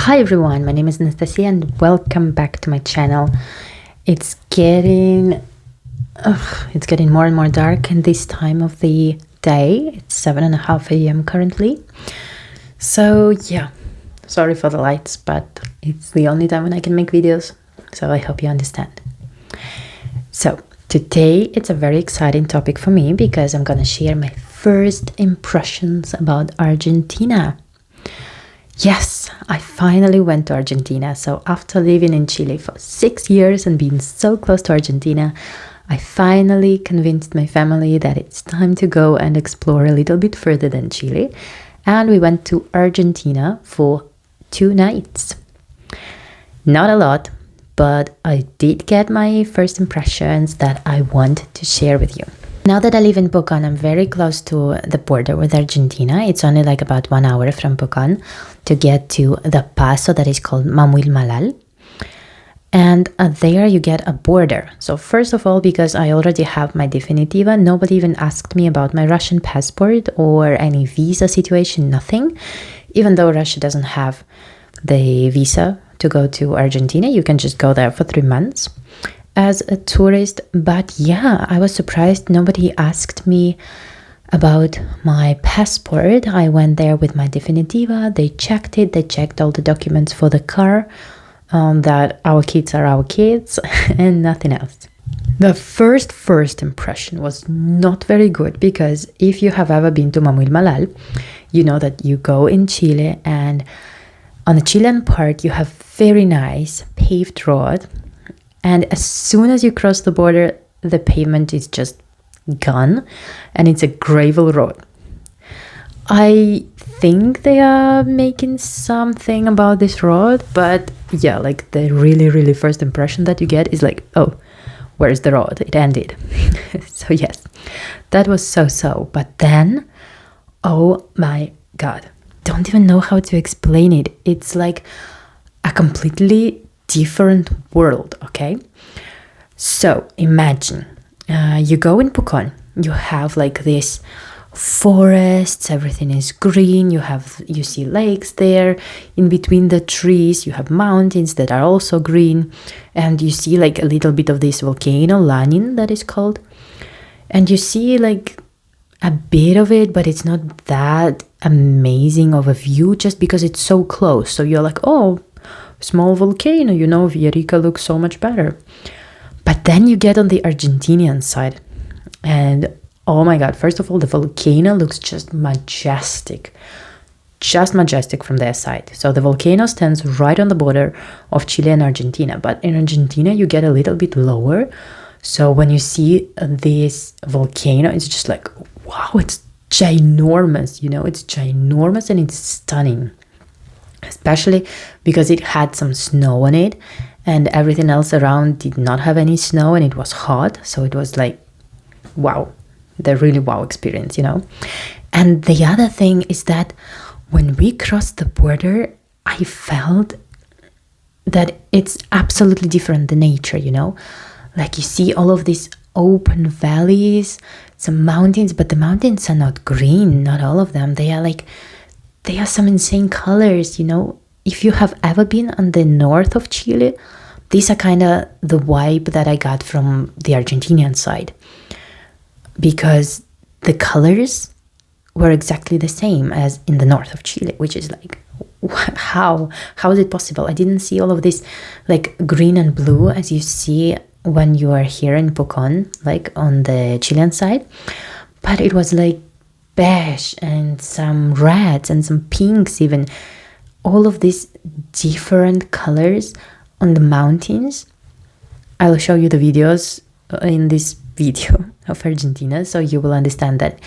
Hi everyone, my name is Anastasia and welcome back to my channel. It's getting more and more dark in this time of the day. It's 7:30 a.m. currently. So yeah, sorry for the lights, but it's the only time when I can make videos, so I hope you understand. So today it's a very exciting topic for me because I'm gonna share my first impressions about Argentina. Yes, I finally went to Argentina. So after living in Chile for 6 years and being so close to Argentina, I finally convinced my family that it's time to go and explore a little bit further than Chile. And we went to Argentina for 2 nights. Not a lot, but I did get my first impressions that I want to share with you. Now that I live in Pucón, I'm very close to the border with Argentina. It's only like about 1 hour from Pucón to get to the paso that is called Mamuil Malal. And there you get a border. So first of all, because I already have my Definitiva, nobody even asked me about my Russian passport or any visa situation, nothing. Even though Russia doesn't have the visa to go to Argentina, you can just go there for 3 months as a tourist. But yeah, I was surprised nobody asked me about my passport. I went there with my Definitiva, they checked it, they checked all the documents for the car, that our kids are our kids and nothing else. The first impression was not very good because if you have ever been to Mamuil Malal, you know that you go in Chile and on the Chilean part you have very nice paved road. And as soon as you cross the border, the pavement is just gone and it's a gravel road. I think they are making something about this road, but yeah, like the really first impression that you get is like, oh, where's the road? It ended. So yes, that was so. But then, oh my God, don't even know how to explain it. It's like a completely different world, okay? So imagine you go in Pucón, you have like this forests, everything is green, you see lakes there, in between the trees you have mountains that are also green, and you see like a little bit of this volcano, Lanin that is called, and you see like a bit of it, but it's not that amazing of a view just because it's so close. So you're like, oh, small volcano, Villarrica looks so much better. But then you get on the Argentinian side and oh my God, first of all, the volcano looks just majestic from their side. So the volcano stands right on the border of Chile and Argentina, but in Argentina you get a little bit lower. So when you see this volcano, it's just like, wow, it's ginormous, it's ginormous and it's stunning. Especially because it had some snow on it and everything else around did not have any snow and it was hot. So it was like, wow, the really wow experience, And the other thing is that when we crossed the border, I felt that it's absolutely different, the nature, Like you see all of these open valleys, some mountains, but the mountains are not green, not all of them. They are some insane colors, If you have ever been on the north of Chile, these are kind of the vibe that I got from the Argentinian side. Because the colors were exactly the same as in the north of Chile, which is like, how is it possible? I didn't see all of this like green and blue as you see when you are here in Pucón, like on the Chilean side. But it was like beige and some reds and some pinks, even all of these different colors on the mountains. I'll show you the videos in this video of Argentina so you will understand that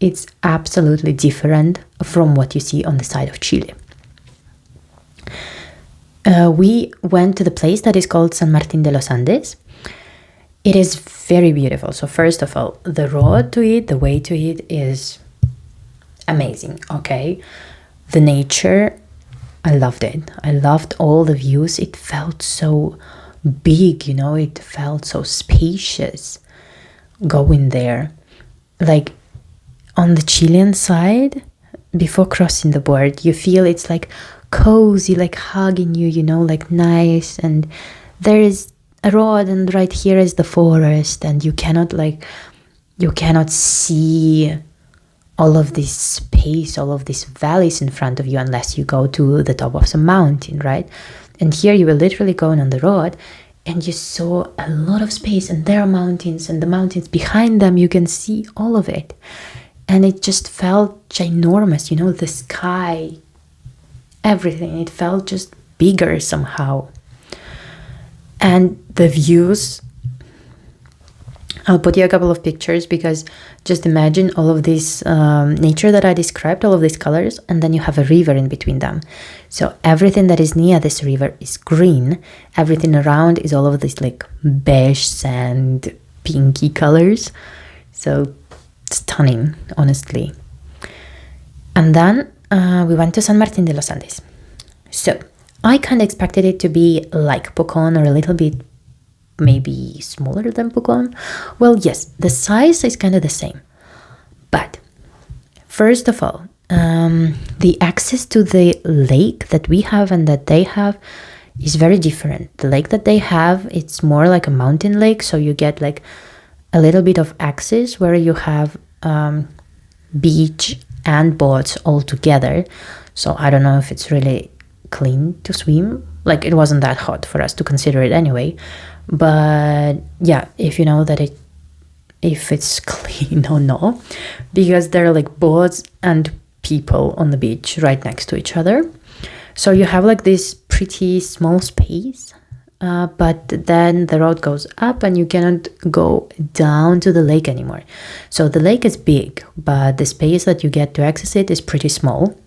it's absolutely different from what you see on the side of Chile. We went to the place that is called San Martín de los Andes. It is very beautiful. So first of all, the road to it, the way to it is amazing, okay? The nature, I loved it. I loved all the views. It felt so big, it felt so spacious going there. Like on the Chilean side, before crossing the border, you feel it's like cozy, like hugging you, you know, like nice. And there is a road, and right here is the forest, and you cannot see all of this space, all of these valleys in front of you unless you go to the top of some mountain, right? And here you were literally going on the road and you saw a lot of space, and there are mountains, and the mountains behind them, you can see all of it. And it just felt ginormous, you know, the sky, everything. It felt just bigger somehow. And the views, I'll put you a couple of pictures, because just imagine all of this nature that I described, all of these colors, and then you have a river in between them. So everything that is near this river is green. Everything around is all of these like beige sand, pinky colors. So stunning, honestly. And then we went to San Martín de los Andes. So I kind of expected it to be like Pucón, or a little bit maybe smaller than Pucón. Well, yes, the size is kind of the same. But first of all, the access to the lake that we have and that they have is very different. The lake that they have, it's more like a mountain lake, so you get like a little bit of access where you have beach and boats all together. So I don't know if it's really clean to swim. Like, it wasn't that hot for us to consider it anyway. But yeah, if you know that if it's clean or not, because there are like boats and people on the beach right next to each other. So you have like this pretty small space, but then the road goes up and you cannot go down to the lake anymore. So the lake is big, but the space that you get to access it is pretty small,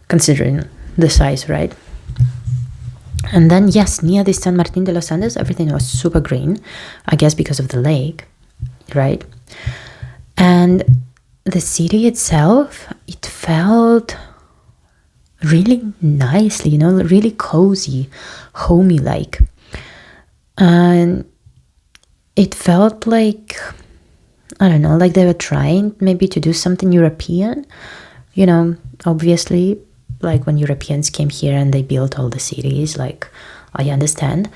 considering the size, right? And then, yes, near the San Martín de los Andes, everything was super green, I guess because of the lake, right? And the city itself, it felt really nicely, you know, really cozy, homey-like. And it felt like, I don't know, like they were trying maybe to do something European, you know, obviously. Like when Europeans came here and they built all the cities, like, I understand.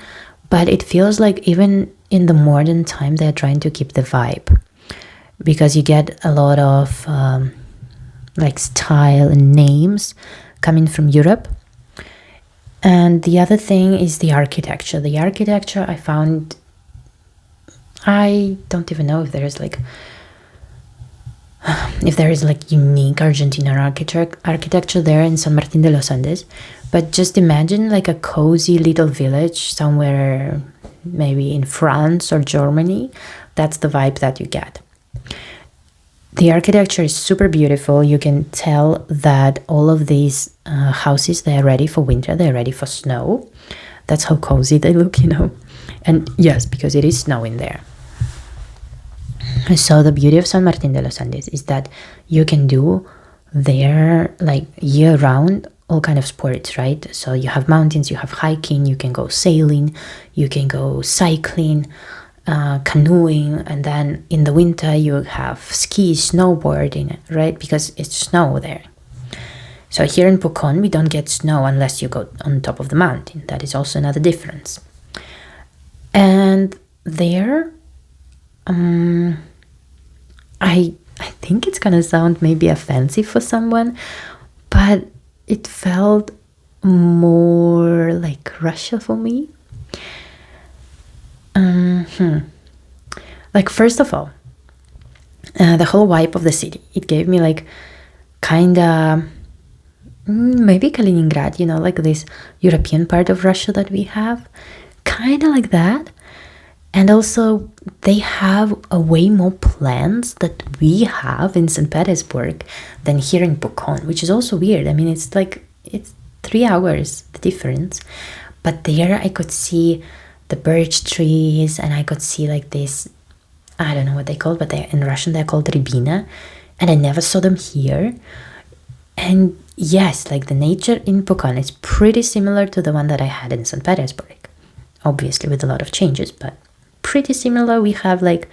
But it feels like even in the modern time, they're trying to keep the vibe. Because you get a lot of like style and names coming from Europe. And the other thing is the architecture. The architecture I found, I don't even know if there is like unique Argentinian architecture there in San Martín de los Andes, but just imagine like a cozy little village somewhere, maybe in France or Germany. That's the vibe that you get. The architecture is super beautiful. You can tell that all of these houses, they are ready for winter, they're ready for snow. That's how cozy they look, you know. And yes, because it is snowing there. So the beauty of San Martín de los Andes is that you can do there like year round all kind of sports, right? So you have mountains, you have hiking, you can go sailing, you can go cycling, canoeing, and then in the winter you have ski, snowboarding, right? Because it's snow there. So here in Pucón we don't get snow unless you go on top of the mountain. That is also another difference. And there I think it's gonna sound maybe offensive for someone, but it felt more like Russia for me. Like, first of all, the whole vibe of the city, it gave me like kinda maybe Kaliningrad, you know, like this European part of Russia that we have, kinda like that. And also, they have a way more plants that we have in St. Petersburg than here in Pucón, which is also weird. I mean, it's 3 hours, the difference. But there I could see the birch trees, and I could see like this, I don't know what they call, but in Russian they're called rябina, and I never saw them here. And yes, like the nature in Pucón is pretty similar to the one that I had in St. Petersburg. Obviously with a lot of changes, but pretty similar. We have like,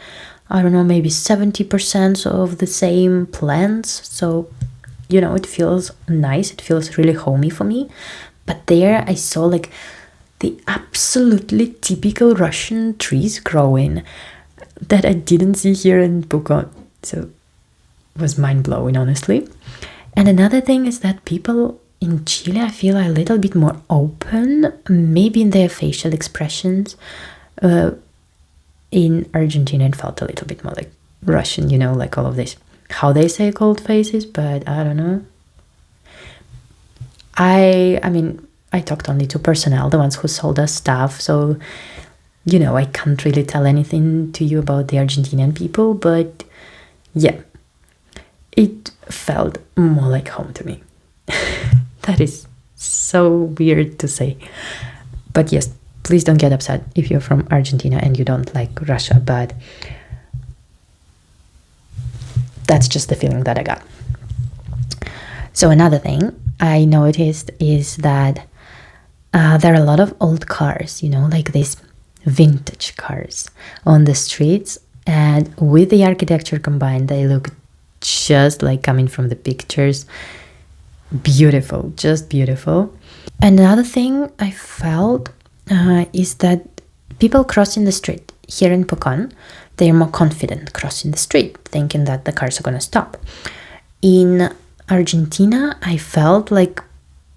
I don't know, maybe 70% of the same plants. So you know, it feels nice, it feels really homey for me. But there I saw like the absolutely typical Russian trees growing that I didn't see here in Pucón. So it was mind-blowing, honestly. And another thing is that people in Chile, I feel, are a little bit more open, maybe in their facial expressions. In Argentina, it felt a little bit more like Russian, you know, like all of this. How they say cold faces, but I don't know. I mean, I talked only to personnel, the ones who sold us stuff, so, you know, I can't really tell anything to you about the Argentinian people, but yeah, it felt more like home to me. That is so weird to say. But yes, please don't get upset if you're from Argentina and you don't like Russia, but that's just the feeling that I got. So another thing I noticed is that there are a lot of old cars, you know, like these vintage cars on the streets, and with the architecture combined, they look just like coming from the pictures. Beautiful, just beautiful. Another thing I felt is that people crossing the street here in Pucón, they're more confident crossing the street, thinking that the cars are going to stop. In Argentina, I felt like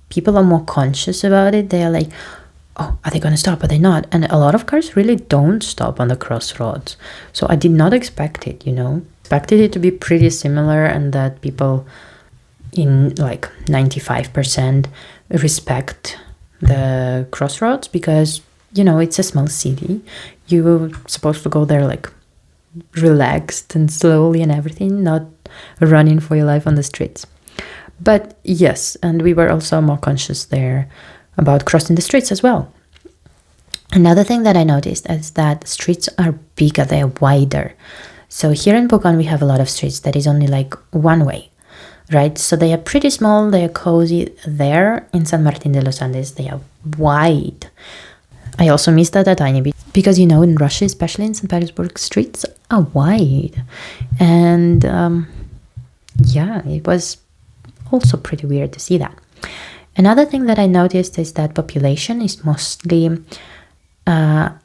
people are more conscious about it. They're like, oh, are they going to stop? Are they not? And a lot of cars really don't stop on the crossroads. So I did not expect it, you know. Expected it to be pretty similar, and that people in like 95% respect the crossroads because, you know, it's a small city. You're supposed to go there like relaxed and slowly and everything, not running for your life on the streets. But yes, and we were also more conscious there about crossing the streets as well. Another thing that I noticed is that streets are bigger, they're wider. So here in Pucón we have a lot of streets that is only like one way, right? So they are pretty small, they are cozy. There in San Martín de los Andes, they are wide. I also missed that a tiny bit because, you know, in Russia, especially in St. Petersburg, streets are wide. And yeah, it was also pretty weird to see that. Another thing that I noticed is that population is mostly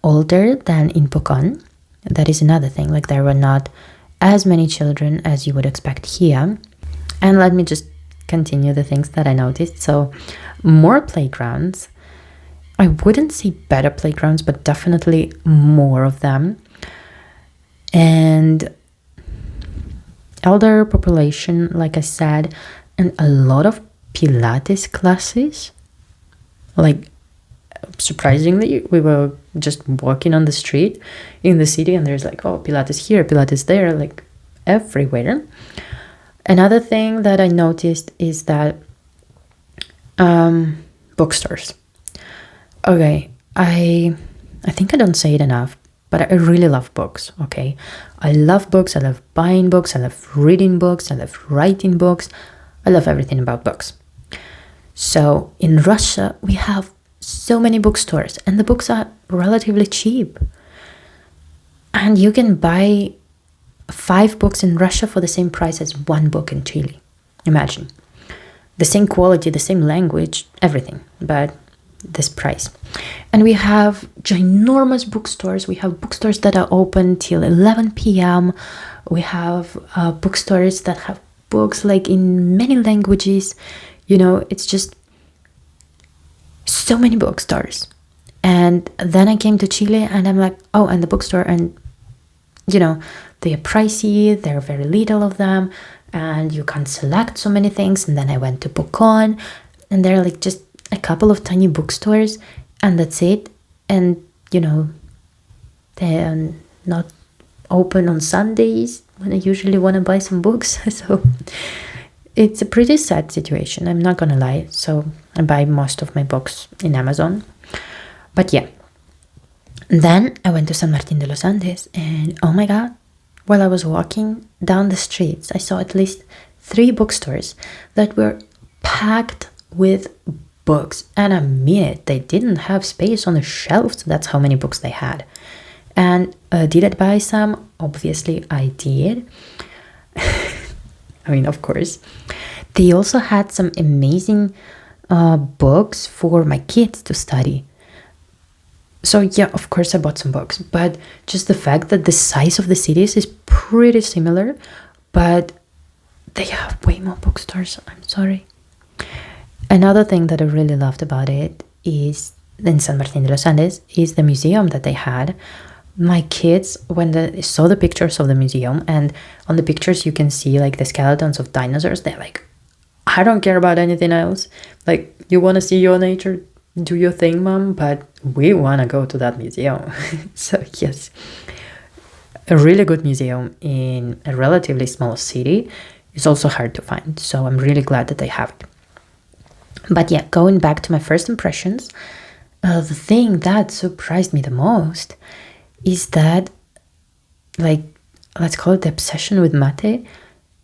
older than in Pucón. That is another thing, like there were not as many children as you would expect here. And let me just continue the things that I noticed. So more playgrounds. I wouldn't say better playgrounds, but definitely more of them. And elder population, like I said, and a lot of Pilates classes. Like, surprisingly, we were just walking on the street in the city and there's like, oh, Pilates here, Pilates there, like everywhere. Another thing that I noticed is that bookstores. Okay, I think I don't say it enough, but I really love books, okay? I love books, I love buying books, I love reading books, I love writing books. I love everything about books. So in Russia, we have so many bookstores and the books are relatively cheap. And you can buy 5 books in Russia for the same price as 1 book in Chile. Imagine. The same quality, the same language, everything, but this price. And we have ginormous bookstores. We have bookstores that are open till 11 p.m. We have bookstores that have books like in many languages. You know, it's just so many bookstores. And then I came to Chile and I'm like, oh, and the bookstore, and you know, they are pricey, there are very little of them, and you can't select so many things. And then I went to Pucón and there are like just a couple of tiny bookstores and that's it. And you know, they're not open on Sundays when I usually want to buy some books. So it's a pretty sad situation, I'm not gonna lie. So I buy most of my books in Amazon. But yeah, then I went to San Martín de los Andes and oh my god, while I was walking down the streets, I saw at least 3 bookstores that were packed with books. And I mean it, they didn't have space on the shelves. That's how many books they had. And did I buy some? Obviously I did. I mean, of course. They also had some amazing books for my kids to study. So yeah, of course I bought some books, but just the fact that the size of the cities is pretty similar, but they have way more bookstores. I'm sorry. Another thing that I really loved about it is in San Martin de los Andes is the museum that they had. My kids, when they saw the pictures of the museum, and on the pictures you can see like the skeletons of dinosaurs, they're like, I don't care about anything else. Like, you want to see your nature, do your thing, mom, but we want to go to that museum. So yes, a really good museum in a relatively small city is also hard to find. So I'm really glad that they have it. But yeah, going back to my first impressions, the thing that surprised me the most is that, like, let's call it the obsession with mate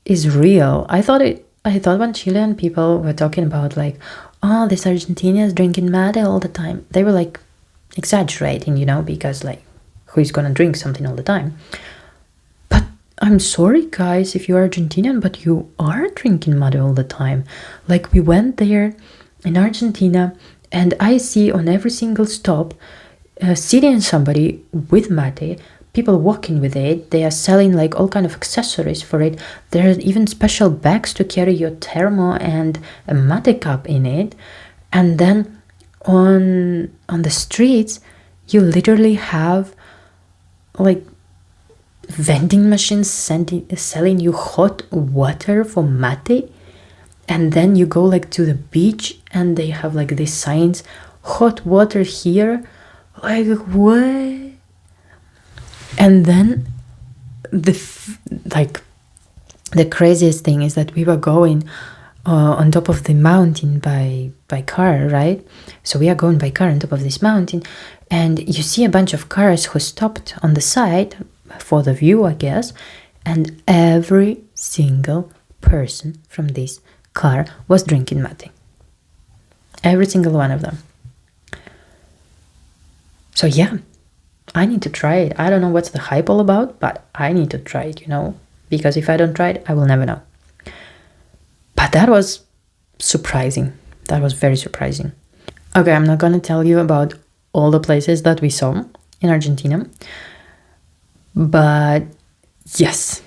is real. I thought when Chilean people were talking about like, oh, these Argentinians drinking mate all the time, they were like exaggerating, you know, because like, who's gonna drink something all the time? But I'm sorry, guys, if you're Argentinian, but you are drinking mate all the time. Like, we went there in Argentina, and I see on every single stop sitting somebody with mate, people walking with it. They are selling like all kind of accessories for it. There are even special bags to carry your thermo and a mate cup in it. And then on the streets, you literally have like vending machines selling you hot water for mate. And then you go like to the beach and they have like these signs, hot water here. Like, what? And then the craziest thing is that we were going on top of the mountain by car, right? So we are going by car on top of this mountain, and you see a bunch of cars who stopped on the side for the view, I guess, and every single person from this car was drinking mate. Every single one of them. So yeah, I need to try it. I don't know what's the hype all about, but I need to try it, you know, because if I don't try it, I will never know. But that was surprising. That was very surprising. Okay, I'm not going to tell you about all the places that we saw in Argentina, but yes,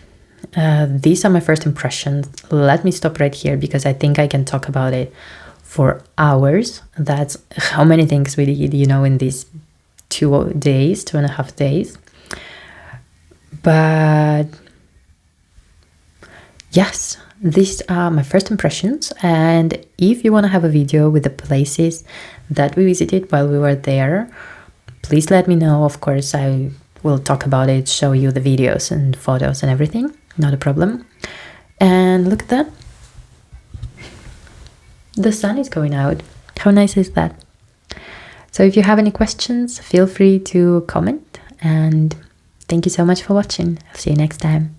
these are my first impressions. Let me stop right here because I think I can talk about it for hours. That's how many things we did, you know, in these 2.5 days. But yes, these are my first impressions, and if you want to have a video with the places that we visited while we were there, please let me know. Of course, I will talk about it, show you the videos and photos and everything, not a problem. And look at that, the sun is going out. How nice is that? So if you have any questions, feel free to comment, and thank you so much for watching. I'll see you next time.